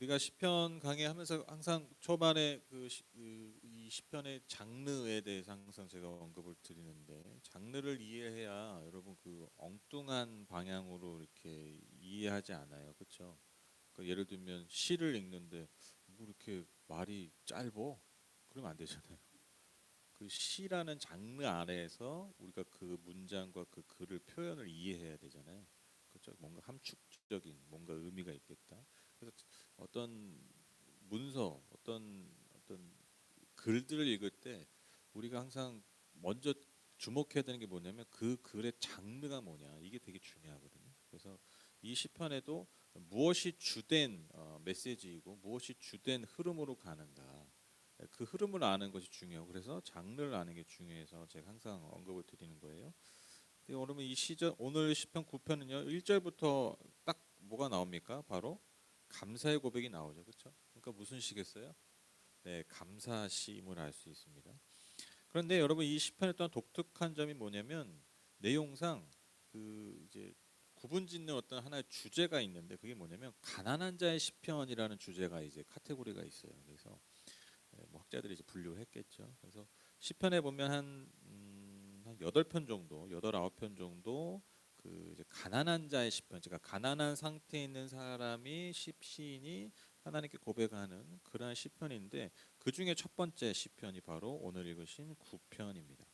우리가 시편 강의하면서 항상 초반에 이 시편의 장르에 대해서 항상 제가 언급을 드리는데, 장르를 이해해야 여러분 그 엉뚱한 방향으로 이렇게 이해하지 않아요, 그렇죠? 그러니까 예를 들면 시를 읽는데 뭐 이렇게 말이 짧어? 그러면 안 되잖아요. 그 시라는 장르 안에서 우리가 그 문장과 그 글을 표현을 이해해야 되잖아요. 그렇죠? 뭔가 함축적인 뭔가 의미가 있겠다. 그래서 어떤 문서, 어떤 글들을 읽을 때 우리가 항상 먼저 주목해야 되는 게 뭐냐면 그 글의 장르가 뭐냐, 이게 되게 중요하거든요. 그래서 이 시편에도 무엇이 주된 메시지이고 무엇이 주된 흐름으로 가는가, 그 흐름을 아는 것이 중요하고, 그래서 장르를 아는 게 중요해서 제가 항상 언급을 드리는 거예요. 근데 여러분 이 시절 오늘 시편 9편은요 1절부터 딱 뭐가 나옵니까? 바로 감사의 고백이 나오죠, 그렇죠? 그러니까 무슨 시겠어요? 네, 감사시임을 알 수 있습니다. 그런데 여러분 이 시편의 또한 독특한 점이 뭐냐면, 내용상 그 이제 구분짓는 어떤 하나의 주제가 있는데, 그게 뭐냐면 가난한 자의 시편이라는 주제가 이제 카테고리가 있어요. 그래서 뭐 학자들이 이제 분류를 했겠죠. 그래서 시편에 보면 한 8편 정도, 8, 9편 정도 그 이제 가난한 자의 시편, 그러니까 가난한 상태에 있는 사람이 시인이 하나님께 고백하는 그러한 시편인데, 그 중에 첫 번째 시편이 바로 오늘 읽으신 9편입니다.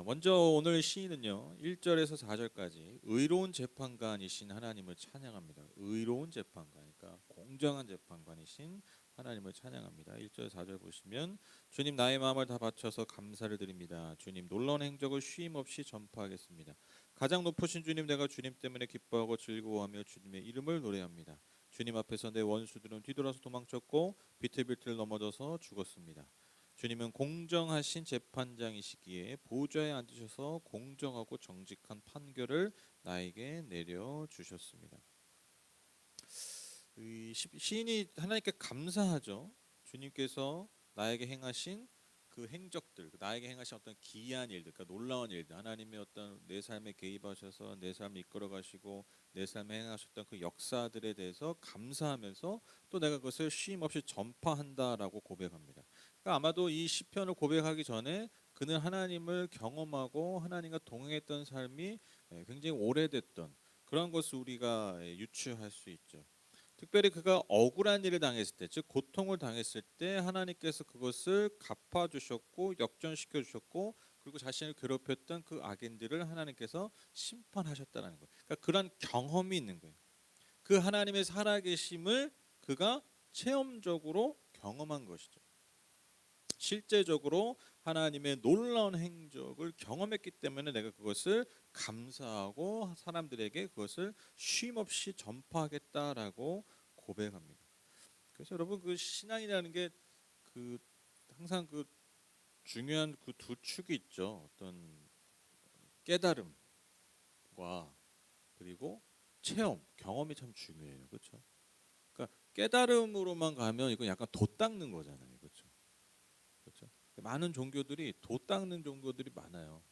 먼저 오늘 시인은요 1절에서 4절까지 의로운 재판관이신 하나님을 찬양합니다. 의로운 재판관, 그러니까 공정한 재판관이신 하나님을 찬양합니다. 1절 4절 보시면, 주님 나의 마음을 다 바쳐서 감사를 드립니다. 주님 놀라운 행적을 쉼 없이 전파하겠습니다. 가장 높으신 주님, 내가 주님 때문에 기뻐하고 즐거워하며 주님의 이름을 노래합니다. 주님 앞에서 내 원수들은 뒤돌아서 도망쳤고 비틀비틀 넘어져서 죽었습니다. 주님은 공정하신 재판장이시기에 보좌에 앉으셔서 공정하고 정직한 판결을 나에게 내려주셨습니다. 시인이 하나님께 감사하죠. 주님께서 나에게 행하신 그 행적들, 나에게 행하신 어떤 기이한 일들, 그러니까 놀라운 일들, 하나님의 어떤 내 삶에 개입하셔서 내 삶을 이끌어 가시고 내 삶에 행하셨던 그 역사들에 대해서 감사하면서 또 내가 그것을 쉼 없이 전파한다라고 고백합니다. 그러니까 아마도 이 시편을 고백하기 전에 그는 하나님을 경험하고 하나님과 동행했던 삶이 굉장히 오래됐던 그런 것을 우리가 유추할 수 있죠. 특별히 그가 억울한 일을 당했을 때, 즉 고통을 당했을 때 하나님께서 그것을 갚아주셨고 역전시켜 주셨고, 그리고 자신을 괴롭혔던 그 악인들을 하나님께서 심판하셨다는 거예요. 그러니까 그런 경험이 있는 거예요. 그 하나님의 살아계심을 그가 체험적으로 경험한 것이죠. 실제적으로 하나님의 놀라운 행적을 경험했기 때문에 내가 그것을 감사하고 사람들에게 그것을 쉼없이 전파하겠다라고 고백합니다. 그래서 여러분 그 신앙이라는 게 그 항상 그 중요한 그 두 축이 있죠. 어떤 깨달음과 그리고 체험, 경험이 참 중요해요. 그렇죠? 그러니까 깨달음으로만 가면 이건 약간 돛 닦는 거잖아요. 그렇죠? 그렇죠? 많은 종교들이 돛 닦는 종교들이 많아요.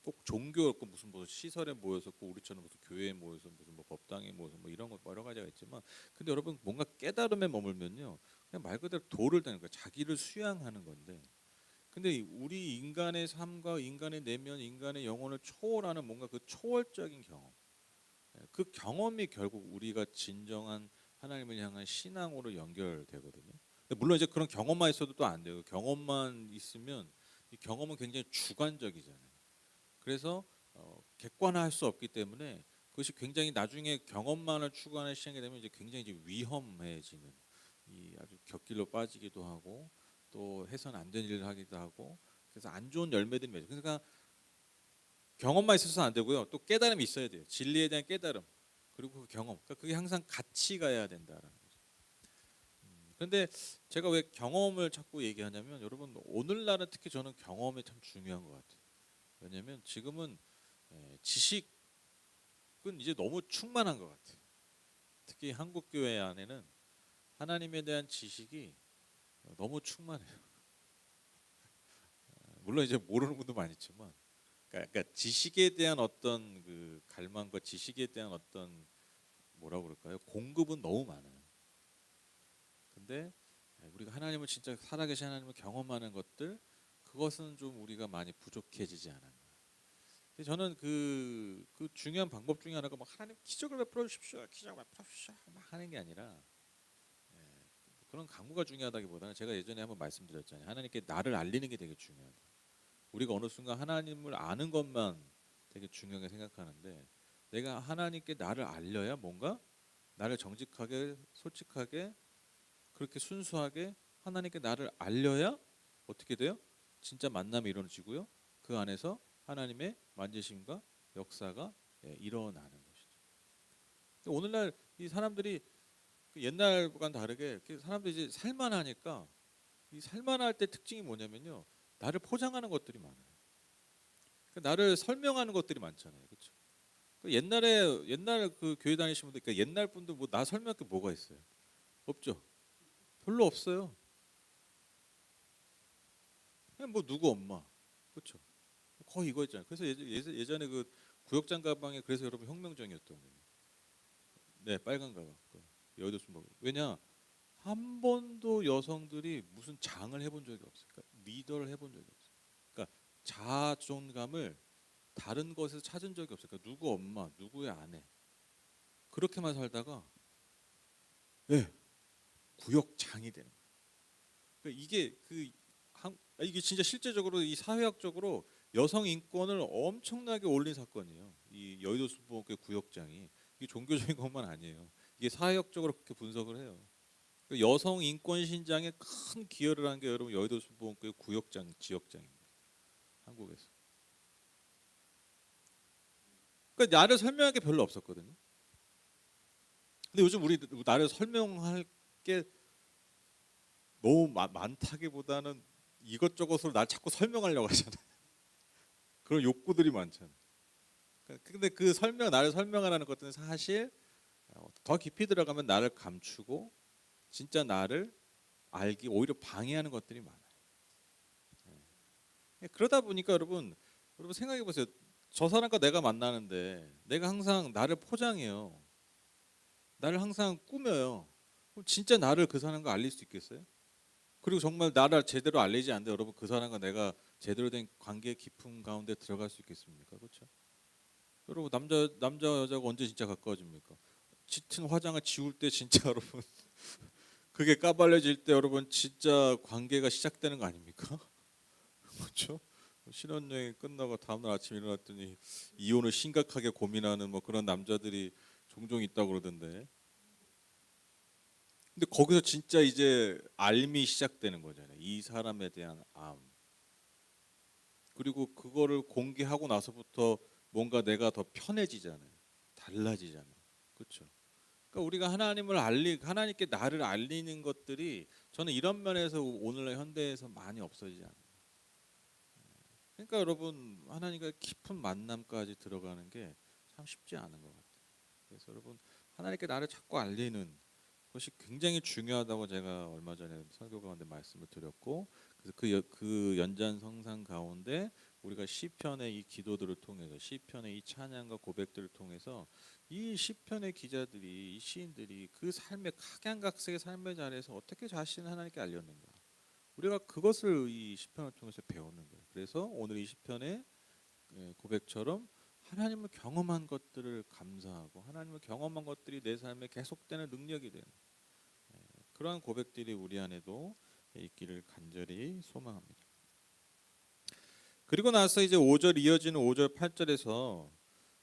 꼭 종교였고 무슨 뭐 시설에 모여서 꼭 우리처럼 무슨 교회에 모여서 무슨 뭐 법당에 모여서 뭐 이런 거 여러 가지가 있지만, 근데 여러분 뭔가 깨달음에 머물면요 그냥 말 그대로 도를 다는 거예요. 자기를 수양하는 건데, 근데 우리 인간의 삶과 인간의 내면, 인간의 영혼을 초월하는 뭔가 그 초월적인 경험, 그 경험이 결국 우리가 진정한 하나님을 향한 신앙으로 연결되거든요. 근데 물론 이제 그런 경험만 있어도 또 안 돼요. 경험만 있으면 이 경험은 굉장히 주관적이잖아요. 그래서 객관화할 수 없기 때문에 그것이 굉장히 나중에 경험만을 추구하는 시행이 되면 이제 굉장히 이제 위험해지는, 이 아주 곁길로 빠지기도 하고 또 해서는 안 되는 일을 하기도 하고, 그래서 안 좋은 열매들이 맺어요. 그러니까 경험만 있어서는 안 되고요. 또 깨달음이 있어야 돼요. 진리에 대한 깨달음, 그리고 그 경험. 그러니까 그게 항상 같이 가야 된다라는 거죠. 그런데 제가 왜 경험을 자꾸 얘기하냐면, 여러분 오늘날은 특히 저는 경험이 참 중요한 것 같아요. 왜냐하면 지금은 지식은 이제 너무 충만한 것 같아요. 특히 한국 교회 안에는 하나님에 대한 지식이 너무 충만해요. 물론 이제 모르는 분도 많이 있지만, 그러니까 지식에 대한 어떤 그 갈망과 지식에 대한 어떤 뭐라 그럴까요? 공급은 너무 많아요. 하는데 우리가 하나님을 진짜 살아계신 하나님을 경험하는 것들, 그것은 좀 우리가 많이 부족해지지 않았나. 근데 저는 그 중요한 방법 중에 하나가 막 하나님 기적을 베풀어 주십시오, 기적을 베풀어 주십시오 막 하는 게 아니라, 그런 강구가 중요하다기보다는 제가 예전에 한번 말씀드렸잖아요. 하나님께 나를 알리는 게 되게 중요하다. 우리가 어느 순간 하나님을 아는 것만 되게 중요하게 생각하는데, 내가 하나님께 나를 알려야 뭔가 나를 정직하게 솔직하게 그렇게 순수하게 하나님께 나를 알려야 어떻게 돼요? 진짜 만남이 이루어지고요. 그 안에서 하나님의 만지심과 역사가 일어나는 것이죠. 오늘날 이 사람들이 그 옛날과는 다르게 사람들이 이제 살만하니까, 이 살만할 때 특징이 뭐냐면요, 나를 포장하는 것들이 많아요. 나를 설명하는 것들이 많잖아요, 그렇죠? 옛날 그 교회 다니시는 분들, 그러니까 옛날 분들 뭐 나 설명할 게 뭐가 있어요? 없죠. 별로 없어요. 그냥 뭐 누구 엄마, 그렇죠? 거의 이거 있잖아요. 그래서 예전에 그 구역장 가방에 그래서 여러분 혁명정이었던 거예요. 네, 빨간 가방. 여의도 순방. 왜냐? 한 번도 여성들이 무슨 장을 해본 적이 없어요. 그러니까 리더를 해본 적이 없어요. 그러니까 자존감을 다른 것에서 찾은 적이 없어요. 그러니까 누구 엄마, 누구의 아내 그렇게만 살다가 네, 구역장이 되는 거예요. 그러니까 이게 진짜 실제적으로 이 사회학적으로 여성 인권을 엄청나게 올린 사건이에요. 이 여의도 순복음교회 구역장이, 이게 종교적인 것만 아니에요. 이게 사회학적으로 그렇게 분석을 해요. 그 여성 인권 신장에 큰 기여를 한 게 여러분 여의도 순복음교회 구역장 지역장입니다. 한국에서. 그러니까 나를 설명할 게 별로 없었거든요. 근데 요즘 우리 나를 설명할 게 너무 많다기보다는 이것저것으로 날 자꾸 설명하려고 하잖아요. 그런 욕구들이 많잖아요. 근데 나를 설명하라는 것들은 사실 더 깊이 들어가면 나를 감추고 진짜 나를 알기 오히려 방해하는 것들이 많아요. 그러다 보니까 여러분 생각해 보세요. 저 사람과 내가 만나는데 내가 항상 나를 포장해요. 나를 항상 꾸며요. 그럼 진짜 나를 그 사람과 알릴 수 있겠어요? 그리고 정말 나를 제대로 알리지 않는데 여러분 그 사람과 내가 제대로 된 관계 깊은 가운데 들어갈 수 있겠습니까? 그렇죠? 여러분 남자 여자가 언제 진짜 가까워집니까? 짙은 화장을 지울 때 진짜 여러분 그게 까발려질 때 여러분 진짜 관계가 시작되는 거 아닙니까? 그렇죠? 신혼여행 끝나고 다음날 아침에 일어났더니 이혼을 심각하게 고민하는 뭐 그런 남자들이 종종 있다고 그러던데. 근데 거기서 진짜 이제 알미 시작되는 거잖아요. 이 사람에 대한 암. 그리고 그거를 공개하고 나서부터 뭔가 내가 더 편해지잖아요. 달라지잖아요. 그렇죠? 그러니까 우리가 하나님께 나를 알리는 것들이 저는 이런 면에서 오늘날 현대에서 많이 없어지지 않아요. 그러니까 여러분 하나님과 깊은 만남까지 들어가는 게 참 쉽지 않은 것 같아요. 그래서 여러분 하나님께 나를 자꾸 알리는 것이 굉장히 중요하다고 제가 얼마 전에 설교 가운데 말씀을 드렸고, 그래서 그 연장성상 가운데 우리가 시편의 이 기도들을 통해서 시편의 이 찬양과 고백들을 통해서 이 시편의 기자들이 이 시인들이 그 삶의 각양각색의 삶의 자리에서 어떻게 자신을 하나님께 알렸는가, 우리가 그것을 이 시편을 통해서 배우는 거예요. 그래서 오늘 이 시편의 고백처럼 하나님을 경험한 것들을 감사하고 하나님을 경험한 것들이 내 삶에 계속되는 능력이 되는 그러한 고백들이 우리 안에도 있기를 간절히 소망합니다. 그리고 나서 이제 5절 이어지는 5절 8절에서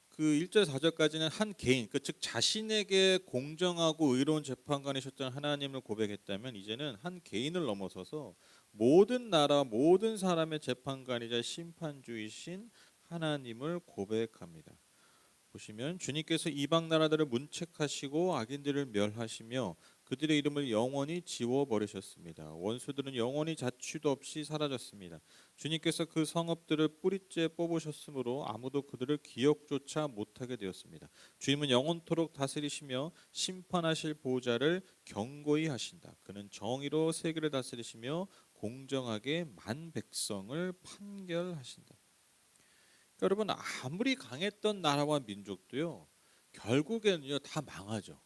그 1절 4절까지는 한 개인, 즉 자신에게 공정하고 의로운 재판관이셨던 하나님을 고백했다면, 이제는 한 개인을 넘어서서 모든 나라 모든 사람의 재판관이자 심판주이신 하나님을 고백합니다. 보시면 주님께서 이방 나라들을 문책하시고 악인들을 멸하시며 그들의 이름을 영원히 지워버리셨습니다. 원수들은 영원히 자취도 없이 사라졌습니다. 주님께서 그 성읍들을 뿌리째 뽑으셨으므로 아무도 그들을 기억조차 못하게 되었습니다. 주님은 영원토록 다스리시며 심판하실 보호자를 경고히 하신다. 그는 정의로 세계를 다스리시며 공정하게 만 백성을 판결하신다. 여러분 아무리 강했던 나라와 민족도요 결국에는요 다 망하죠.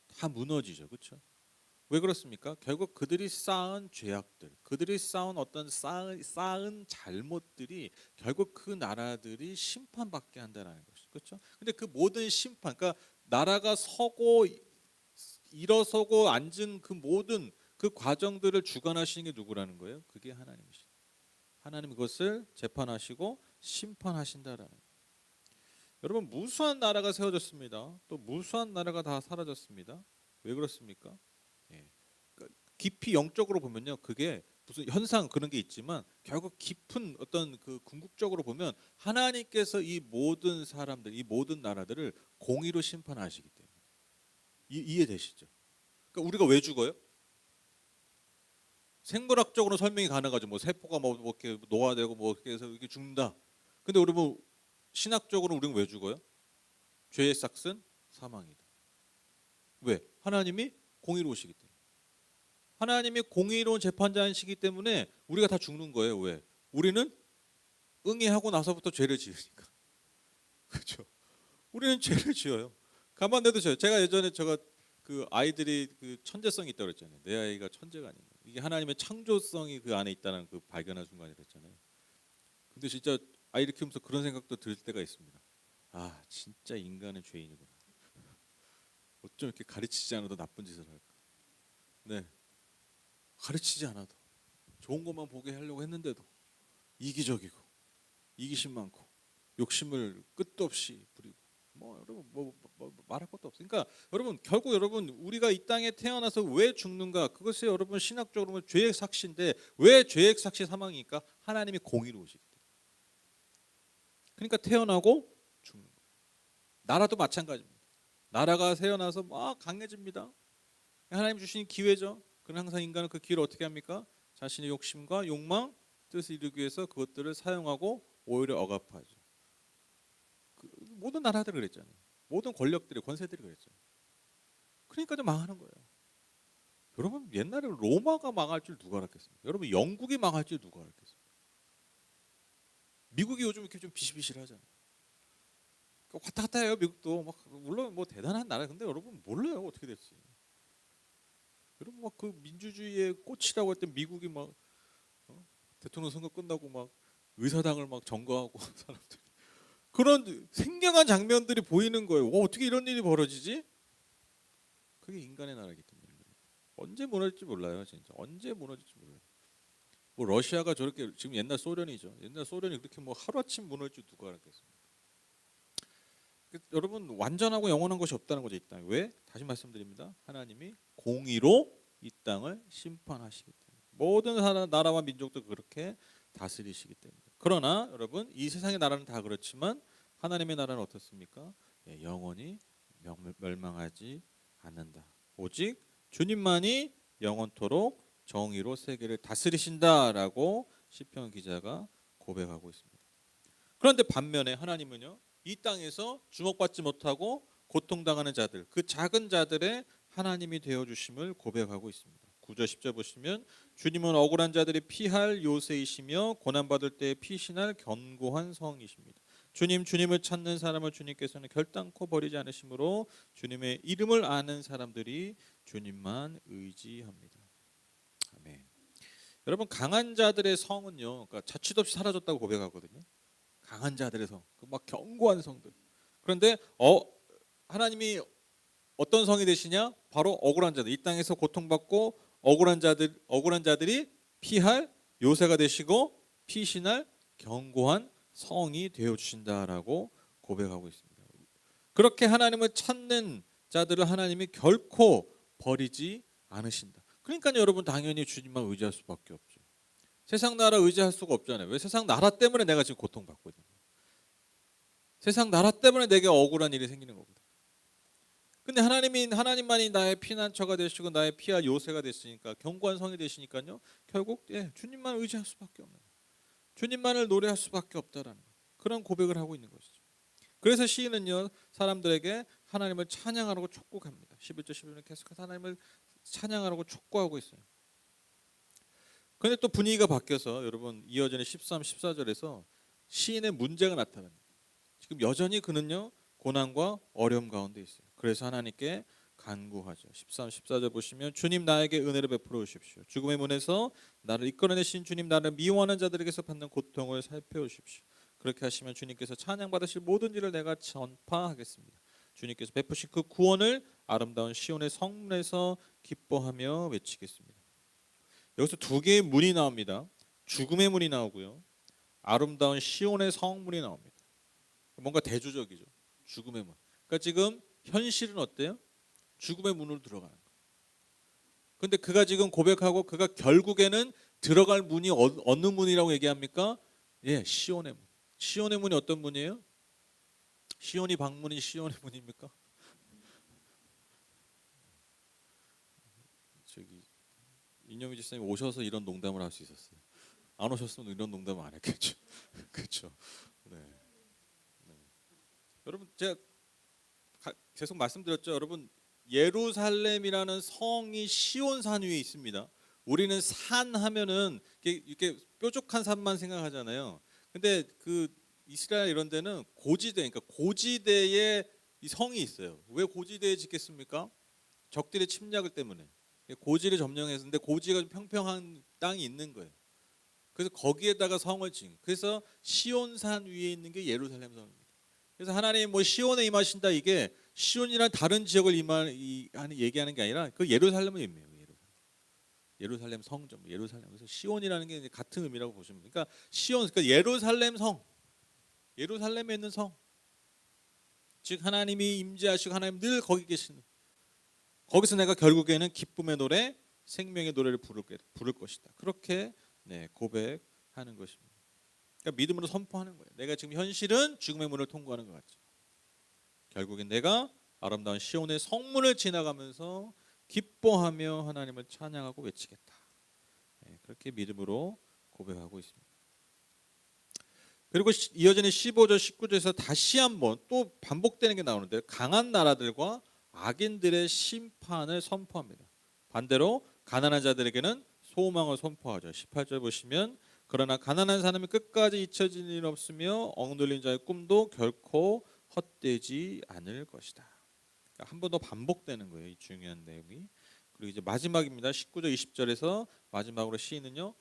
다 무너지죠. 그렇죠? 왜 그렇습니까? 결국 그들이 쌓은 죄악들, 그들이 쌓은 어떤 쌓은 잘못들이 결국 그 나라들이 심판받게 한다는 것이죠. 그렇죠? 근데 그 모든 심판, 그러니까 나라가 서고 일어서고 앉은 그 모든 그 과정들을 주관하시는 게 누구라는 거예요? 그게 하나님이시죠. 하나님 그것을 재판하시고 심판하신다라는 거예요. 여러분 무수한 나라가 세워졌습니다. 또 무수한 나라가 다 사라졌습니다. 왜 그렇습니까? 예. 그러니까 깊이 영적으로 보면요, 그게 무슨 현상 그런 게 있지만 결국 깊은 어떤 그 궁극적으로 보면 하나님께서 이 모든 사람들, 이 모든 나라들을 공의로 심판하시기 때문에 이해되시죠? 그러니까 우리가 왜 죽어요? 생물학적으로 설명이 가능하죠. 뭐 세포가 뭐 이렇게 노화되고 뭐 이렇게 해서 이렇게 죽는다. 근데 우리 뭐 신학적으로 우리는 왜 죽어요? 죄의 삭은 사망이다. 왜? 하나님이 공의로우시기 때문에. 하나님이 공의로운 재판자이시기 때문에 우리가 다 죽는 거예요. 왜? 우리는 응애하고 나서부터 죄를 지으니까. 그렇죠? 우리는 죄를 지어요. 가만 내도 져요. 제가 예전에 그 아이들이 그 천재성이 있다고 그랬잖아요. 내 아이가 천재가 아닌가. 이게 하나님의 창조성이 그 안에 있다는 그 발견한 순간이랬잖아요. 근데 진짜 아이를 키우면서 그런 생각도 들 때가 있습니다. 아, 진짜 인간은 죄인이구나. 어쩜 이렇게 가르치지 않아도 나쁜 짓을 할까? 네, 가르치지 않아도 좋은 것만 보게 하려고 했는데도 이기적이고 이기심 많고 욕심을 끝도 없이 부리고 뭐 여러분 뭐 말할 것도 없어요. 그러니까 여러분 결국 여러분 우리가 이 땅에 태어나서 왜 죽는가? 그것이 여러분 신학적으로 보면 죄의 삭시인데 왜 죄의 삭시 사망이니까 하나님이 공의로우시기 때문에. 그러니까 태어나고 죽는 거예요. 나라도 마찬가지입니다. 나라가 태어나서 막 강해집니다. 하나님 주신 기회죠. 그럼 항상 인간은 그 기회를 어떻게 합니까? 자신의 욕심과 욕망, 뜻을 이루기 위해서 그것들을 사용하고 오히려 억압하죠. 그 모든 나라들이 그랬잖아요. 모든 권력들이 권세들이 그랬잖아요. 그러니까 좀 망하는 거예요. 여러분 옛날에 로마가 망할 줄 누가 알았겠습니까? 여러분 영국이 망할 줄 누가 알았겠습니까? 미국이 요즘 이렇게 좀 비실비실하잖아요. 왔다 갔다 해요. 미국도 막 물론 뭐 대단한 나라 근데 여러분 몰라요 어떻게 됐지. 여러분 막 그 민주주의의 꽃이라고 했던 미국이 막 대통령 선거 끝나고 막 의사당을 막 점거하고 사람들이 그런 생경한 장면들이 보이는 거예요. 어떻게 이런 일이 벌어지지? 그게 인간의 나라이기 때문에 언제 무너질지 몰라요. 진짜 언제 무너질지 몰라요. 뭐 러시아가 저렇게 지금 옛날 소련이죠. 옛날 소련이 그렇게 뭐 하루아침 무너질 줄 누가 알았겠습니까? 여러분 완전하고 영원한 것이 없다는 거죠. 이 땅에. 왜? 다시 말씀드립니다. 하나님이 공의로 이 땅을 심판하시기 때문에 모든 나라와 민족도 그렇게 다스리시기 때문에. 그러나 여러분 이 세상의 나라는 다 그렇지만 하나님의 나라는 어떻습니까? 예, 영원히 멸망하지 않는다. 오직 주님만이 영원토록 정의로 세계를 다스리신다라고 시편 기자가 고백하고 있습니다. 그런데 반면에 하나님은요. 이 땅에서 주목받지 못하고 고통당하는 자들, 그 작은 자들의 하나님이 되어 주심을 고백하고 있습니다. 9절 10절 보시면 주님은 억울한 자들이 피할 요새이시며 고난받을 때에 피신할 견고한 성이십니다. 주님을 찾는 사람을 주님께서는 결단코 버리지 않으시므로 주님의 이름을 아는 사람들이 주님만 의지합니다. 아멘. 여러분 강한 자들의 성은요, 그러니까 자취도 없이 사라졌다고 고백하거든요. 강한 자들의 성, 그 막 견고한 성들. 그런데 하나님이 어떤 성이 되시냐? 바로 억울한 자들, 이 땅에서 고통받고 억울한 자들이 피할 요새가 되시고 피신할 견고한 성이 되어 주신다라고 고백하고 있습니다. 그렇게 하나님을 찾는 자들을 하나님이 결코 버리지 않으신다. 그러니까 여러분 당연히 주님만 의지할 수밖에 없죠. 세상 나라 의지할 수가 없잖아요. 왜? 세상 나라 때문에 내가 지금 고통받고 있는 거예요. 세상 나라 때문에 내게 억울한 일이 생기는 거거든. 근데 하나님만이 나의 피난처가 되시고 나의 피할 요새가 됐으니까 견고한 성이 되시니까요. 결국 주님만 의지할 수밖에 없는 거예요. 주님만을 노래할 수밖에 없다라는 거예요. 그런 고백을 하고 있는 것이죠. 그래서 시인은요 사람들에게 하나님을 찬양하라고 촉구합니다. 11절 12절은 계속해서 하나님을 찬양하라고 촉구하고 있어요. 그런데 또 분위기가 바뀌어서 여러분 이어지는 13, 14절에서 시인의 문제가 나타납니다. 지금 여전히 그는요 고난과 어려움 가운데 있어요. 그래서 하나님께 간구하죠. 13, 14절 보시면 주님 나에게 은혜를 베풀어 주십시오. 죽음의 문에서 나를 이끌어내신 주님, 나를 미워하는 자들에게서 받는 고통을 살펴주십시오. 그렇게 하시면 주님께서 찬양받으실 모든 일을 내가 전파하겠습니다. 주님께서 베푸신 그 구원을 아름다운 시온의 성문에서 기뻐하며 외치겠습니다. 여기서 두 개의 문이 나옵니다. 죽음의 문이 나오고요, 아름다운 시온의 성문이 나옵니다. 뭔가 대조적이죠. 죽음의 문. 그러니까 지금 현실은 어때요? 죽음의 문으로 들어가는 거예요. 근데 그가 지금 고백하고 그가 결국에는 들어갈 문이 어느 문이라고 얘기합니까? 예, 시온의 문. 시온의 문이 어떤 문이에요? 시온이 방문이 시온의 문입니까? 저기 인영미 집사님 오셔서 이런 농담을 할 수 있었어요. 안 오셨으면 이런 농담을 안 했겠죠. 그렇죠. 네. 네. 여러분 제가 계속 말씀드렸죠. 여러분 예루살렘이라는 성이 시온산 위에 있습니다. 우리는 산 하면은 이렇게 뾰족한 산만 생각하잖아요. 근데 그 이스라엘 이런 데는 고지대, 그러니까 고지대에 이 성이 있어요. 왜 고지대에 짓겠습니까? 적들의 침략을 때문에 고지를 점령했는데 고지가 평평한 땅이 있는 거예요. 그래서 거기에다가 성을 지은. 그래서 시온산 위에 있는 게 예루살렘 성입니다. 그래서 하나님 뭐 시온에 임하신다, 이게 시온이란 다른 지역을 얘기하는 게 아니라 그 예루살렘을 의미해요. 예루살렘 성전, 예루살렘. 그래서 시온이라는 게 이제 같은 의미라고 보시면 됩니다. 그러니까 시온, 그러니까 예루살렘 성, 예루살렘에 있는 성. 즉 하나님이 임재하시고 하나님 늘 거기 계시는. 거기서 내가 결국에는 기쁨의 노래, 생명의 노래를 부를 것이다. 그렇게 고백하는 것입니다. 그러니까 믿음으로 선포하는 거예요. 내가 지금 현실은 죽음의 문을 통과하는 것 같죠. 결국엔 내가 아름다운 시온의 성문을 지나가면서 기뻐하며 하나님을 찬양하고 외치겠다. 그렇게 믿음으로 고백하고 있습니다. 그리고 이어지는 15절 19절에서 다시 한번 또 반복되는 게 나오는데, 강한 나라들과 악인들의 심판을 선포합니다. 반대로 가난한 자들에게는 소망을 선포하죠. 18절 보시면 그러나 가난한 사람이 끝까지 잊혀질 일 없으며 억눌린 자의 꿈도 결코 헛되지 않을 것이다. 그러니까 한 번 더 반복되는 거예요, 이 중요한 내용이. 그리고 이제 마지막입니다. 19절 20절에서 마지막으로 시인은요,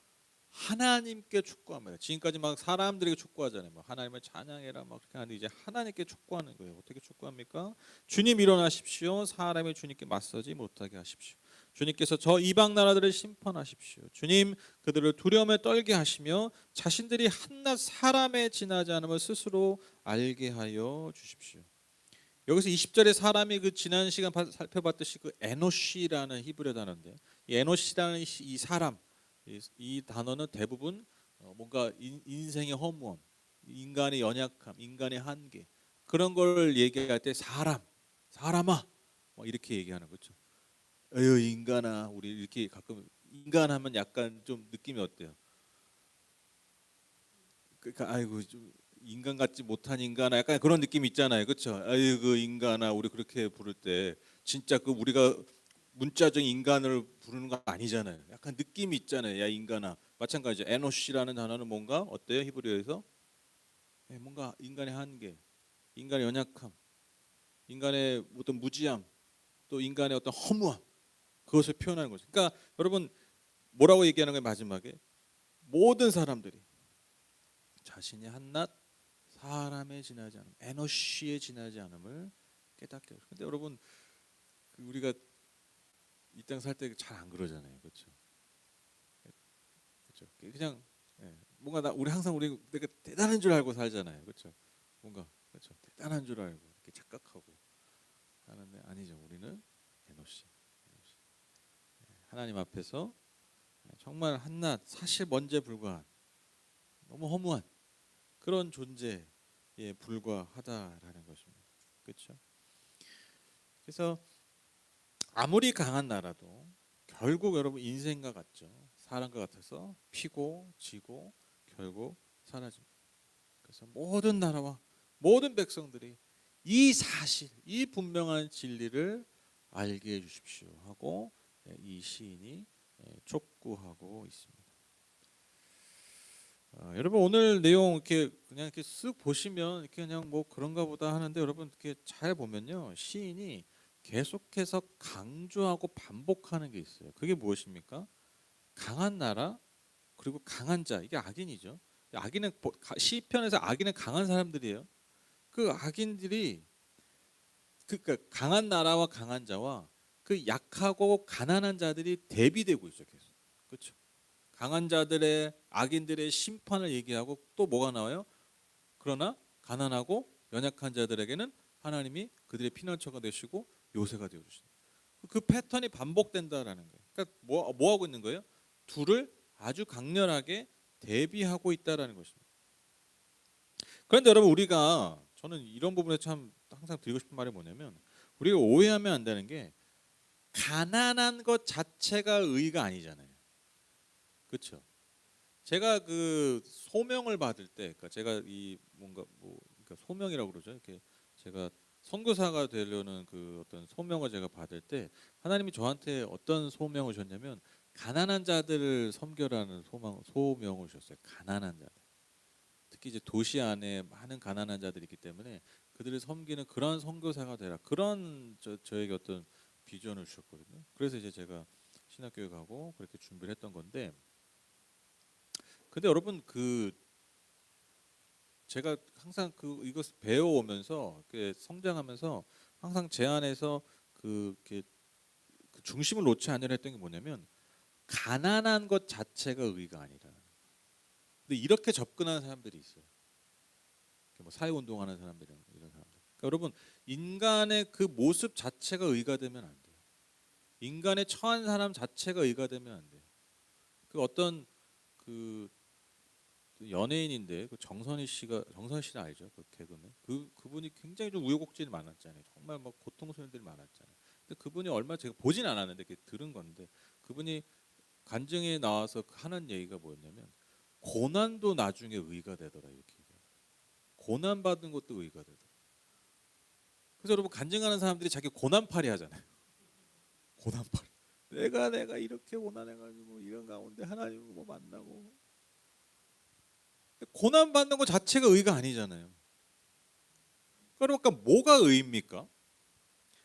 하나님께 촉구합니다. 지금까지 막 사람들에게 촉구하잖아요. 막 하나님을 찬양해라 막 그렇게 하는데 이제 하나님께 촉구하는 거예요. 어떻게 촉구합니까? 주님 일어나십시오. 사람의 주님께 맞서지 못하게 하십시오. 주님께서 저 이방 나라들을 심판하십시오. 주님 그들을 두려움에 떨게 하시며 자신들이 한낱 사람에 지나지 않음을 스스로 알게 하여 주십시오. 여기서 20절에 사람이 그 지난 시간 살펴봤듯이 그 에노시라는 히브리 단어인데, 이 에노시라는 이 사람, 이 단어는 대부분 뭔가 인생의 허무함, 인간의 연약함, 인간의 한계, 그런 걸 얘기할 때 사람아 이렇게 얘기하는 거죠. 에휴 인간아, 우리 이렇게 가끔 인간하면 약간 좀 느낌이 어때요? 그러니까 아이고 좀 인간 같지 못한 인간아, 약간 그런 느낌 있잖아요, 그렇죠? 아이고 인간아, 우리 그렇게 부를 때 진짜 그 우리가 문자적 인간을 부르는 거 아니잖아요. 약간 느낌이 있잖아요. 야 인간아. 마찬가지죠. 에노시라는 단어는 뭔가 어때요? 히브리어에서 뭔가 인간의 한계, 인간의 연약함, 인간의 어떤 무지함, 또 인간의 어떤 허무함, 그것을 표현하는 거죠. 그러니까 여러분 뭐라고 얘기하는 거예요? 마지막에 모든 사람들이 자신이 한낱 사람에 지나지 않음, 에노시에 지나지 않음을 깨닫게 해요. 근데 여러분 우리가 이 땅 살 때 잘 안 그러잖아요, 그렇죠? 그렇죠. 그냥 뭔가 우리 항상 내가 대단한 줄 알고 살잖아요, 그렇죠? 뭔가 그렇죠, 대단한 줄 알고 이렇게 착각하고 하는데 아니죠. 우리는 에노시. 하나님 앞에서 정말 한낱 사실 먼지에 불과한 너무 허무한 그런 존재에 불과하다라는 것입니다, 그렇죠? 그래서 아무리 강한 나라도 결국 여러분 인생과 같죠. 사람과 같아서 피고 지고 결국 사라집니다. 그래서 모든 나라와 모든 백성들이 이 사실, 이 분명한 진리를 알게 해 주십시오 하고 이 시인이 촉구하고 있습니다. 여러분 오늘 내용 이렇게 그냥 이렇게 쓱 보시면 이렇게 그냥 뭐 그런가 보다 하는데, 여러분 이렇게 잘 보면요, 시인이 계속해서 강조하고 반복하는 게 있어요. 그게 무엇입니까? 강한 나라 그리고 강한 자. 이게 악인이죠. 악인은 시편에서 악인은 강한 사람들이에요. 그 악인들이 그러니까 강한 나라와 강한 자와 그 약하고 가난한 자들이 대비되고 있어요. 계속. 그렇죠? 강한 자들의 악인들의 심판을 얘기하고 또 뭐가 나와요? 그러나 가난하고 연약한 자들에게는 하나님이 그들의 피난처가 되시고 요새가 되어 주신다. 그 패턴이 반복된다라는 거예요. 그러니까 뭐 하고 있는 거예요? 둘을 아주 강렬하게 대비하고 있다라는 것입니다. 그런데 여러분 우리가 저는 이런 부분에 참 항상 드리고 싶은 말이 뭐냐면 우리가 오해하면 안 되는 게 가난한 것 자체가 의가 아니잖아요. 그렇죠? 제가 그 소명을 받을 때, 그러니까 제가 이 뭔가 그러니까 소명이라고 그러죠. 이렇게 제가 선교사가 되려는 그 어떤 소명을 제가 받을 때 하나님이 저한테 어떤 소명을 주셨냐면 가난한 자들을 섬겨라는 소명을 주셨어요. 가난한 자들. 특히 이제 도시 안에 많은 가난한 자들이 있기 때문에 그들을 섬기는 그런 선교사가 되라. 그런 저에게 어떤 비전을 주셨거든요. 그래서 이제 제가 신학교에 가고 그렇게 준비를 했던 건데, 근데 여러분 그 제가 항상 그 이것을 배워오면서 성장하면서 항상 제 안에서 그 중심을 놓지 않으려 했던 게 뭐냐면 가난한 것 자체가 의가 아니라. 근데 이렇게 접근하는 사람들이 있어요. 뭐 사회운동하는 사람들 이런 사람들. 그러니까 여러분 인간의 그 모습 자체가 의가 되면 안 돼요. 인간의 처한 사람 자체가 의가 되면 안 돼요. 그 어떤 그 연예인인데 그 정선희 씨를 알죠? 그 개그맨. 그분이 굉장히 좀 우여곡절이 많았잖아요. 정말 막 고통스러운 일들이 많았잖아요. 근데 그분이 얼마 제가 보진 않았는데 이렇게 들은 건데 그분이 간증에 나와서 하는 얘기가 뭐였냐면 고난도 나중에 의가 되더라 이렇게 얘기해요. 고난 받은 것도 의가 되더라. 그래서 여러분 간증하는 사람들이 자기 고난팔이 하잖아요. 고난팔이. 내가 이렇게 고난해가지고 이런 가운데 하나님을 뭐 만나고 고난 받는 것 자체가 의가 아니잖아요. 그러니까 뭐가 의입니까?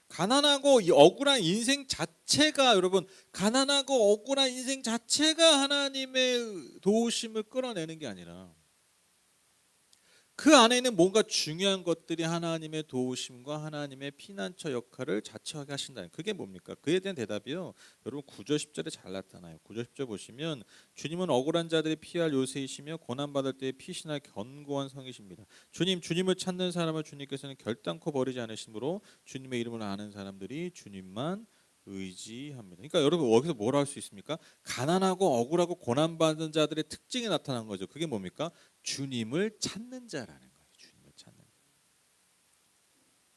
가난하고 이 억울한 인생 자체가 여러분 가난하고 억울한 인생 자체가 하나님의 도우심을 끌어내는 게 아니라 그 안에는 뭔가 중요한 것들이 하나님의 도우심과 하나님의 피난처 역할을 자처하게 하신다는 그게 뭡니까? 그에 대한 대답이요. 여러분 9절 10절에 잘 나타나요. 9절 10절 보시면 주님은 억울한 자들이 피할 요새이시며 고난받을 때에 피신할 견고한 성이십니다. 주님을 찾는 사람을 주님께서는 결단코 버리지 않으시므로 주님의 이름을 아는 사람들이 주님만 의지합니다. 그러니까 여러분 여기서 뭘 할 수 있습니까? 가난하고 억울하고 고난받는 자들의 특징이 나타난 거죠. 그게 뭡니까? 주님을 찾는 자라는 거예요. 주님을 찾는 자.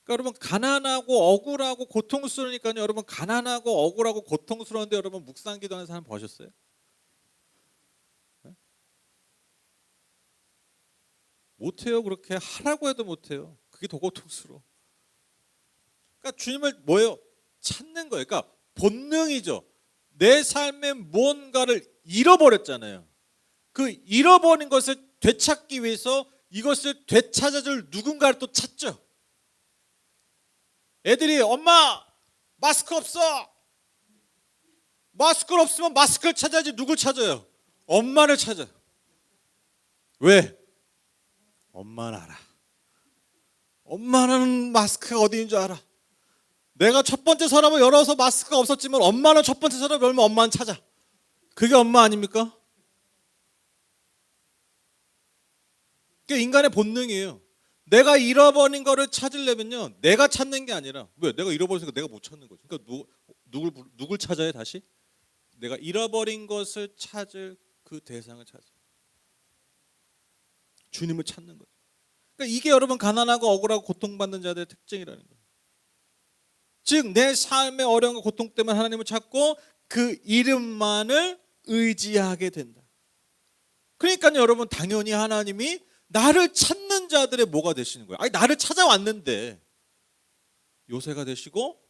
그러니까 여러분 가난하고 억울하고 고통스러우니까요. 여러분 가난하고 억울하고 고통스러운데 여러분 묵상 기도하는 사람 보셨어요? 네? 못해요. 그렇게 하라고 해도 못해요. 그게 더 고통스러워. 그러니까 주님을 뭐예요? 찾는 거예요. 그러니까 본능이죠. 내 삶에 무언가를 잃어버렸잖아요. 그 잃어버린 것을 되찾기 위해서 이것을 되찾아줄 누군가를 또 찾죠. 애들이 엄마 마스크 없어. 마스크를 없으면 마스크를 찾아야지 누굴 찾아요? 엄마를 찾아요. 왜? 엄마는 알아. 엄마는 마스크가 어디 있는 줄 알아. 내가 첫 번째 서랍을 열어서 마스크가 없었지만 엄마는 첫 번째 서랍을 열면 엄마는 찾아. 그게 엄마 아닙니까? 그게 인간의 본능이에요. 내가 잃어버린 거를 찾으려면요, 내가 찾는 게 아니라 왜? 내가 잃어버렸으니까 내가 못 찾는 거죠. 그러니까 누굴 찾아야 다시? 내가 잃어버린 것을 찾을 그 대상을 찾아. 주님을 찾는 거죠. 그러니까 이게 여러분 가난하고 억울하고 고통받는 자들의 특징이라는 거예요. 즉 내 삶의 어려움과 고통 때문에 하나님을 찾고 그 이름만을 의지하게 된다. 그러니까요 여러분 당연히 하나님이 나를 찾는 자들의 뭐가 되시는 거예요? 아니 나를 찾아왔는데 요새가 되시고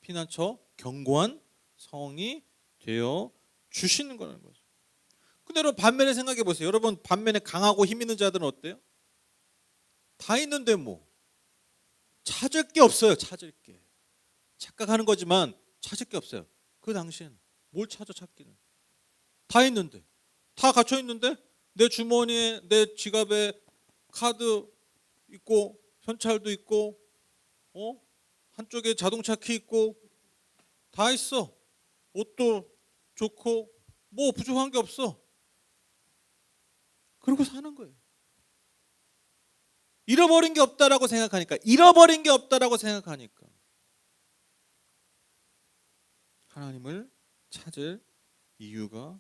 피난처 견고한 성이 되어 주시는 거라는 거죠. 근데 여러분 반면에 생각해 보세요. 여러분 반면에 강하고 힘 있는 자들은 어때요? 다 있는데 뭐 찾을 게 없어요. 찾을 게. 착각하는 거지만 찾을 게 없어요. 그 당시엔 뭘 찾아 찾기는. 다 있는데, 다 갖춰 있는데 내 주머니에 내 지갑에 카드 있고 현찰도 있고 한쪽에 자동차 키 있고 다 있어. 옷도 좋고 뭐 부족한 게 없어. 그러고 사는 거예요. 잃어버린 게 없다라고 생각하니까 하나님을 찾을 이유가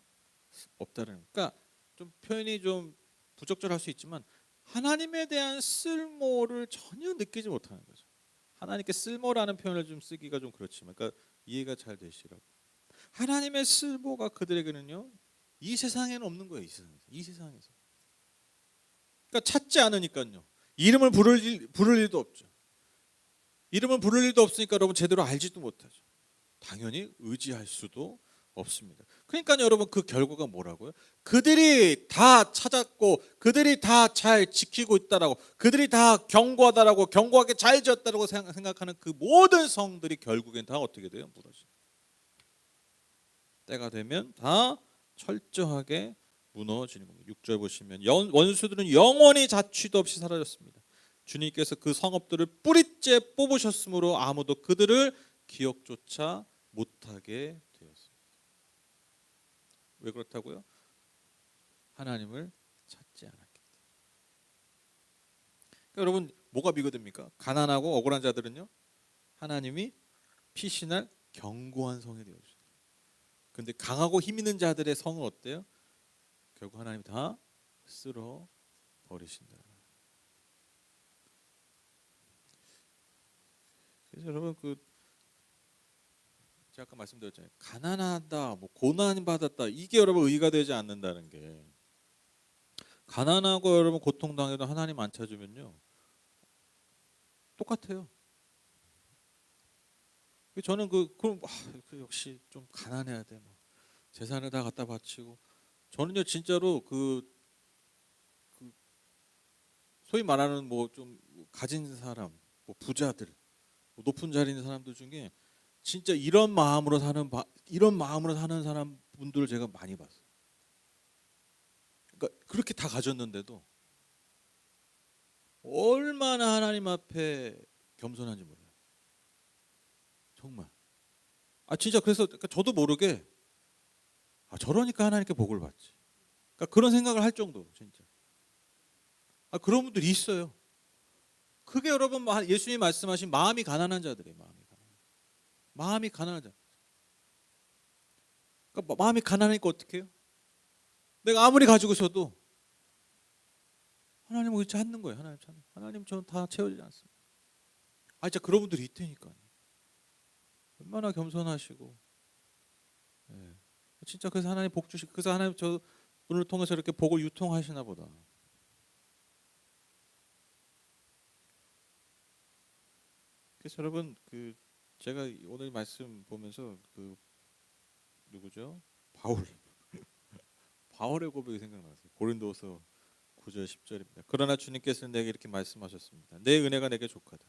없다는 거예요. 그러니까 좀 표현이 좀 부적절할 수 있지만 하나님에 대한 쓸모를 전혀 느끼지 못하는 거죠. 하나님께 쓸모라는 표현을 좀 쓰기가 좀 그렇지만, 그러니까 이해가 잘 되시라고. 하나님의 쓸모가 그들에게는요, 이 세상에는 없는 거예요. 이 세상에서. 그러니까 찾지 않으니까요. 이름을 부를 일도 없죠. 이름을 부를 일도 없으니까 여러분 제대로 알지도 못하죠. 당연히 의지할 수도 없습니다. 그러니까 여러분 그 결과가 뭐라고요? 그들이 다 찾았고 그들이 다 잘 지키고 있다라고, 그들이 다 견고하다라고, 견고하게 잘 지었다라고 생각하는 그 모든 성들이 결국엔 다 어떻게 돼요? 무너져요. 때가 되면 다 철저하게 무너지는 겁니다. 6절 보시면 원수들은 영원히 자취도 없이 사라졌습니다. 주님께서 그 성읍들을 뿌리째 뽑으셨으므로 아무도 그들을 기억조차 못하게 되었습니다. 왜 그렇다고요? 하나님을 찾지 않았기 때문에. 그러니까 여러분 뭐가 비교됩니까? 가난하고 억울한 자들은요, 하나님이 피신할 견고한 성이 되어주세요. 근데 강하고 힘 있는 자들의 성은 어때요? 결국 하나님 다 쓸어 버리신다. 그래서 여러분 제가 아까 말씀드렸잖아요. 가난하다, 뭐 고난 받았다, 이게 여러분 의의가 되지 않는다는 게, 가난하고 여러분 고통당해도 하나님 안 찾으면요 똑같아요. 저는 역시 좀 가난해야 돼. 뭐 재산을 다 갖다 바치고, 저는요 진짜로 그 소위 말하는 뭐 좀 가진 사람, 뭐 부자들, 뭐 높은 자리에 있는 사람들 중에 진짜 이런 마음으로 사는 사람 분들을 제가 많이 봤어요. 그러니까 그렇게 다 가졌는데도 얼마나 하나님 앞에 겸손한지 몰라요. 정말. 진짜 그래서 그러니까 저도 모르게 저러니까 하나님께 복을 받지. 그러니까 그런 생각을 할 정도로 진짜. 그런 분들이 있어요. 그게 여러분 예수님이 말씀하신 마음이 가난한 자들이에요. 마음이 가난한 자. 그러니까 마음이 가난하니까 어떻게 해요? 내가 아무리 가지고 있어도 하나님을 찾는 거예요. 하나님 저는 다 채워지지 않습니다. 진짜 그런 분들이 있다니까요. 얼마나 겸손하시고. 예. 진짜 그래서 하나님 복 주시고, 그래서 하나님 저 분을 통해서 이렇게 복을 유통하시나 보다. 그래서 여러분 제가 오늘 말씀 보면서 누구죠? 바울의 고백이 생각났어요. 고린도서 9절 10절입니다. 그러나 주님께서는 내게 이렇게 말씀하셨습니다. 내 은혜가 내게 족하다.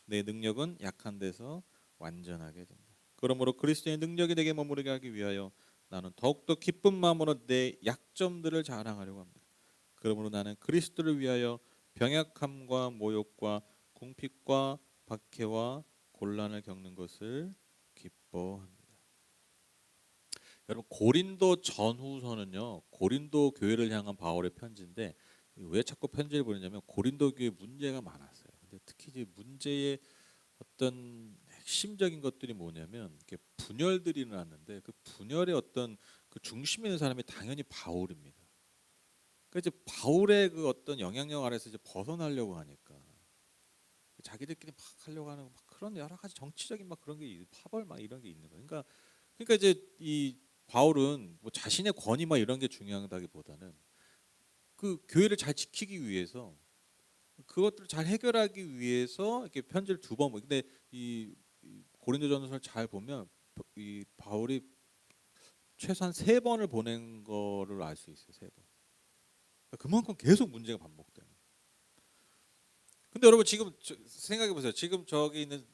내 능력은 약한 데서 완전하게 된다. 그러므로 그리스도의 능력이 내게 머무르게 하기 위하여 나는 더욱더 기쁜 마음으로 내 약점들을 자랑하려고 합니다. 그러므로 나는 그리스도를 위하여 병약함과 모욕과 궁핍과 박해와 곤란을 겪는 것을 기뻐합니다. 여러분 고린도 전후서는요, 고린도 교회를 향한 바울의 편지인데, 왜 자꾸 편지를 보내냐면 고린도 교회 문제가 많았어요. 근데 특히 이제 문제의 어떤 핵심적인 것들이 뭐냐면 이렇게 분열들이 일어났는데, 그 분열의 어떤 그 중심에 있는 사람이 당연히 바울입니다. 그러니까 이제 바울의 그 어떤 영향력 아래서 이제 벗어나려고 하니까 자기들끼리 막 하려고 하는 막 그런 여러 가지 정치적인 막 그런 게 파벌 막 이런 게 있는 거예요. 그러니까 이제 이 바울은 뭐 자신의 권위 막 이런 게 중요하다기보다는 그 교회를 잘 지키기 위해서, 그것들을 잘 해결하기 위해서 이렇게 편지를 2번. 근데 이 고린도전서를 잘 보면 이 바울이 최소한 3번을 보낸 거를 알 수 있어요. 3번. 그만큼 계속 문제가 반복되는. 근데 여러분 지금 생각해 보세요. 지금 저기 있는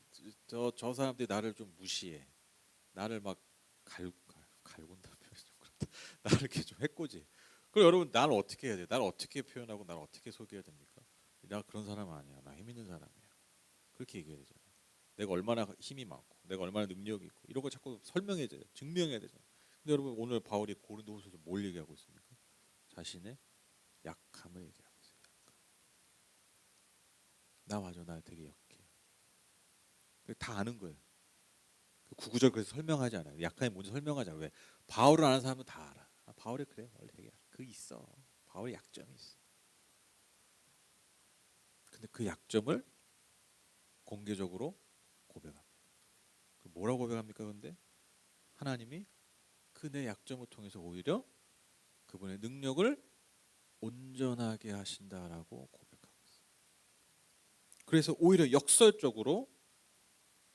저 사람들이 나를 좀 무시해. 나를 막 갈군다면 좀 그렇다. 나를 이렇게 좀 해코지. 그럼 여러분 나를 어떻게 해야 돼? 나를 어떻게 표현하고 나를 어떻게 소개해야 됩니까? 나 그런 사람 아니야. 나 힘 있는 사람이야. 그렇게 얘기해야 되잖아요. 내가 얼마나 힘이 많고 내가 얼마나 능력이 있고 이런 거 자꾸 설명해야 돼요. 증명해야 되잖아요. 근데 여러분 오늘 바울이 고린도후서에서 뭘 얘기하고 있습니까? 자신의 약함을 얘기하고 있어요. 약함. 나 맞아. 나 되게 약해. 다 아는 거예요. 그 구구절 그래서 설명하지 않아요. 약함이 뭔지 설명하지 않아요. 왜? 바울을 아는 사람은 다 알아. 아, 바울이 그래. 원래 되게 그 있어. 바울의 약점이 있어. 근데 그 약점을 공개적으로 고백합니다. 뭐라고 고백합니까? 근데 하나님이 그 내 약점을 통해서 오히려 그분의 능력을 온전하게 하신다라고 고백하고 있어요. 그래서 오히려 역설적으로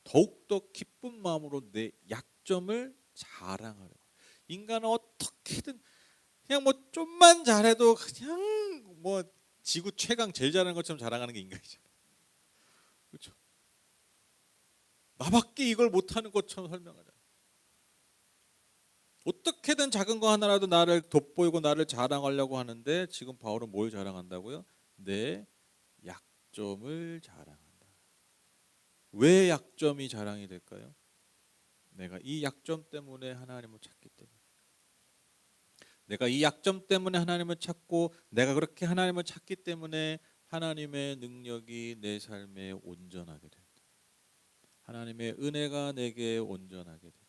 더욱더 기쁜 마음으로 내 약점을 자랑하려. 인간은 어떻게든 그냥 뭐 좀만 잘해도 그냥 뭐 지구 최강 제일 잘하는 것처럼 자랑하는 게 인간이잖아요. 그렇죠? 나밖에 이걸 못하는 것처럼 설명하잖아요. 어떻게든 작은 거 하나라도 나를 돋보이고 나를 자랑하려고 하는데 지금 바울은 뭘 자랑한다고요? 내 약점을 자랑한다. 왜 약점이 자랑이 될까요? 내가 이 약점 때문에 하나님을 찾기 때문에. 내가 이 약점 때문에 하나님을 찾고 내가 그렇게 하나님을 찾기 때문에 하나님의 능력이 내 삶에 온전하게 된다. 하나님의 은혜가 내게 온전하게 된다.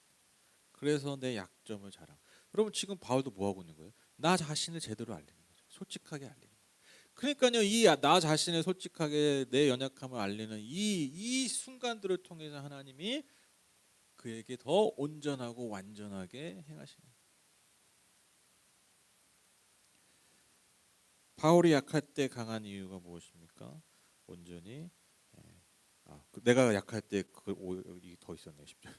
그래서 내 약점을 자랑. 여러분 지금 바울도 뭐 하고 있는 거예요? 나 자신을 제대로 알리는 거죠. 솔직하게 알리는 거예요. 그러니까요, 이 나 자신을 솔직하게 내 연약함을 알리는 이 순간들을 통해서 하나님이 그에게 더 온전하고 완전하게 행하시는 거예요. 바울이 약할 때 강한 이유가 무엇입니까? 온전히 내가 약할 때 이게 더 있었네. 10절.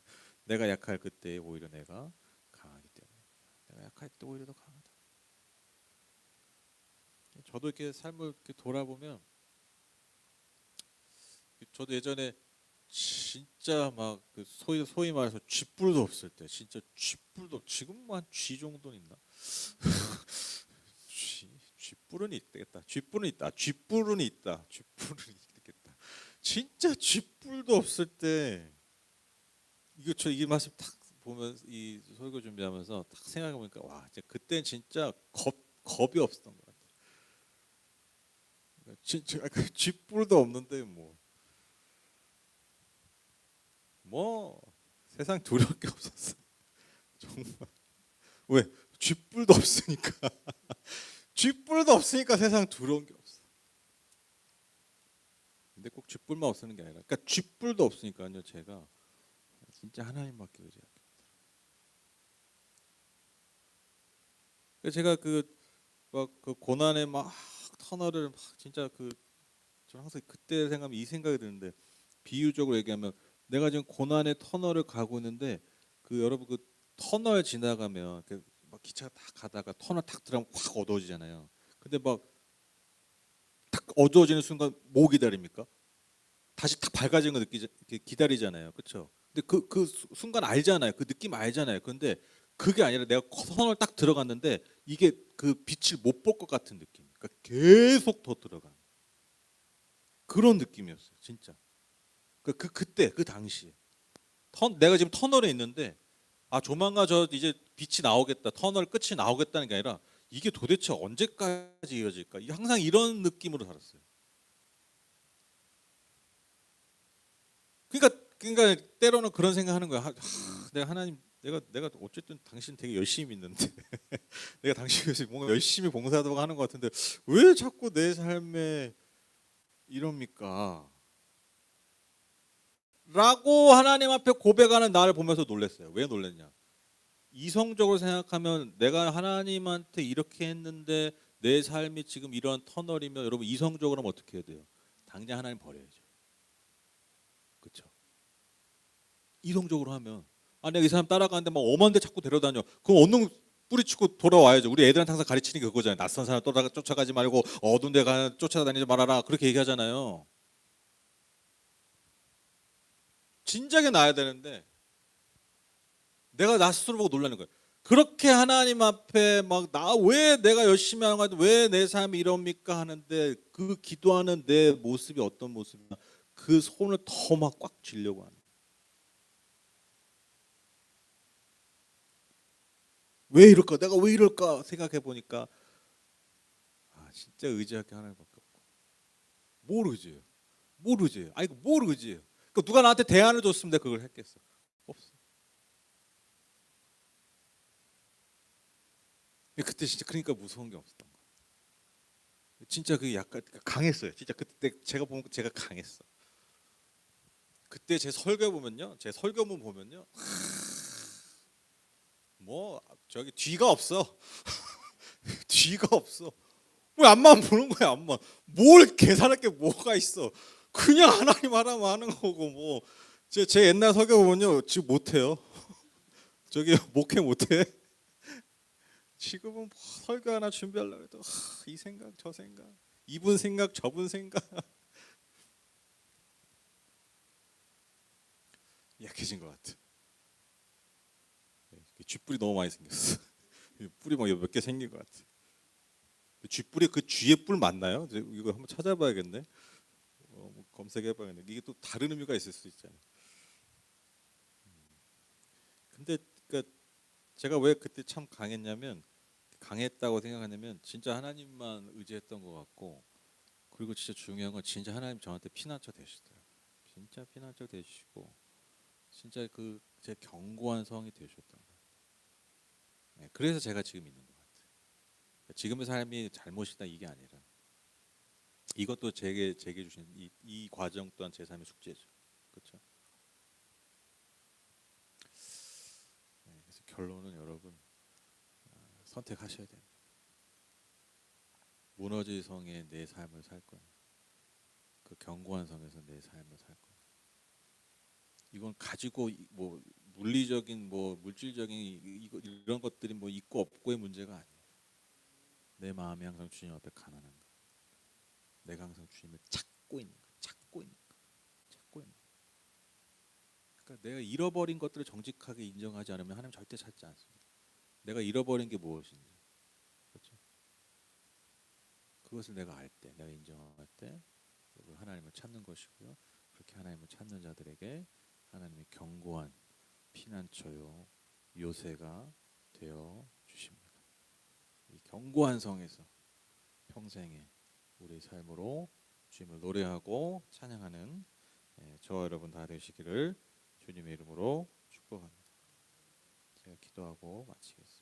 내가 약할 그때 오히려 내가 강하기 때문에. 내가 약할 때 오히려 더 강하다. 저도 이렇게 삶을 이렇게 돌아보면 저도 예전에 진짜 막 그 소위 말해서 쥐뿔도 없을 때 진짜 쥐뿔도 지금 한 쥐 정도는 있나? 쥐뿔은 있겠다. 쥐뿔은 있다. 쥐뿔은 있다. 쥐뿔은 있겠다. 진짜 쥐뿔도 없을 때 이 말씀 딱 보면 이 설교 준비하면서 딱 생각해 보니까 와, 그때 진짜 겁이 없었던 것 같아요. 진짜 쥐뿔도 없는데 뭐 세상 두려울 게 없었어. 정말. 왜? 쥐뿔도 없으니까. 쥐뿔도 없으니까 세상 두려운 게 없어. 근데 꼭 쥐뿔만 없는 게 아니라, 그러니까 쥐뿔도 없으니까요. 제가 진짜 하나님밖에 의지하게. 제가 그 고난의 막 터널을 막 진짜 저는 항상 그때 생각하면 이 생각이 드는데 비유적으로 얘기하면 내가 지금 고난의 터널을 가고 있는데 여러분 터널 지나가면 막 기차가 딱 가다가 터널 탁 들어가면 확 어두워지잖아요. 근데 막 탁 어두워지는 순간 뭐 기다립니까? 다시 탁 밝아지는 거 기다리잖아요. 그렇죠? 근데 순간 알잖아요. 그 느낌 알잖아요. 근데 그게 아니라 내가 터널 딱 들어갔는데 이게 그 빛을 못 볼 것 같은 느낌. 그러니까 계속 더 들어가는 그런 느낌이었어요. 진짜. 그때 그 당시에 내가 지금 터널에 있는데 조만간 저 이제 빛이 나오겠다. 터널 끝이 나오겠다는 게 아니라 이게 도대체 언제까지 이어질까? 항상 이런 느낌으로 살았어요. 그러니까 때로는 그런 생각하는 거야. 내가 하나님, 내가 어쨌든 당신 되게 열심히 믿는데 내가 당신 위해서 뭔가 열심히 봉사하다고 하는 것 같은데 왜 자꾸 내 삶에 이럽니까? 라고 하나님 앞에 고백하는 나를 보면서 놀랐어요. 왜 놀랐냐? 이성적으로 생각하면 내가 하나님한테 이렇게 했는데 내 삶이 지금 이런 터널이면 여러분 이성적으로 하면 어떻게 해야 돼요? 당장 하나님 버려야죠. 그렇죠? 이성적으로 하면 내가 이 사람 따라가는데 막 엄한 데 자꾸 데려다녀. 그럼 얻는 뿌리치고 돌아와야죠. 우리 애들한테 항상 가르치는 게 그거잖아요. 낯선 사람 쫓아가지 말고 어두운 데 쫓아다니지 말아라. 그렇게 얘기하잖아요. 진작에 나야 되는데 내가 나 스스로 보고 놀라는 거예요. 그렇게 하나님 앞에 막 나 왜 내가 열심히 하는 건데 왜 내 삶이 이럽니까 하는데 그 기도하는 내 모습이 어떤 모습이냐 그 손을 더 막 꽉 쥐려고 하는. 왜 이럴까? 내가 왜 이럴까 생각해 보니까 진짜 의지할 게 하나님밖에 없고. 뭘 의지해요? 뭘 의지해요? 아니 뭘 의지해요? 그 누가 나한테 대안을 줬으면 내가 그걸 했겠어? 없어. 그때 진짜 그러니까 무서운 게 없었던 거야. 진짜 그게 약간 강했어요. 진짜 그때 제가 보면 제가 강했어. 그때 제 설교 보면요, 제 설교문 보면요, 뭐 저기 뒤가 없어. 뒤가 없어. 왜 앞만 보는 거야 앞만. 뭘 계산할 게 뭐가 있어. 그냥 하나님 하라면 하는 거고 뭐. 제 옛날 설교 보면요 지금 못해요. 저기 목회 못해. 지금은 뭐 설교 하나 준비하려고 해도 이 생각 저 생각 이분 생각 저분 생각 약해진 것 같아. 쥐뿔이 너무 많이 생겼어. 뿔이 막 몇 개 생긴 것 같아. 쥐뿔이 그 쥐의 뿔 맞나요? 이거 한번 찾아봐야겠네. 뭐 검색해봐야겠네. 이게 또 다른 의미가 있을 수 있잖아요. 근데 그러니까 제가 왜 그때 참 강했냐면 강했다고 생각하냐면 진짜 하나님만 의지했던 것 같고 그리고 진짜 중요한 건 진짜 하나님 저한테 피난처 되시더라고요. 진짜 피난처 되시고 진짜 그 제 견고한 성이 되셨던 거예요. 네, 그래서 제가 지금 있는 것 같아요. 지금의 삶이 잘못이다 이게 아니라 이것도 제게 주신 이 과정 또한 제 삶의 숙제죠. 그렇죠? 네, 그래서 결론은 여러분 선택하셔야 돼요. 무너질 성에 내 삶을 살 거야. 그 견고한 성에서 내 삶을 살 거야. 이건 가지고 뭐 물리적인 뭐 물질적인 이런 것들이 뭐 있고 없고의 문제가 아니에요. 내 마음이 항상 주님 앞에 가난한 거. 내가 항상 주님을 찾고 있는 거. 찾고 있는 거. 찾고 있는 거. 그러니까 내가 잃어버린 것들을 정직하게 인정하지 않으면 하나님 절대 찾지 않습니다. 내가 잃어버린 게 무엇인지. 그렇죠? 그것을 내가 알 때, 내가 인정할 때 여러분 하나님을 찾는 것이고요. 그렇게 하나님을 찾는 자들에게 하나님의 견고한 피난처요 요새가 되어 주십니다. 이 견고한 성에서 평생에 우리 삶으로 주님을 노래하고 찬양하는 저와 여러분 다 되시기를 주님의 이름으로 축복합니다. 제가 기도하고 마치겠습니다.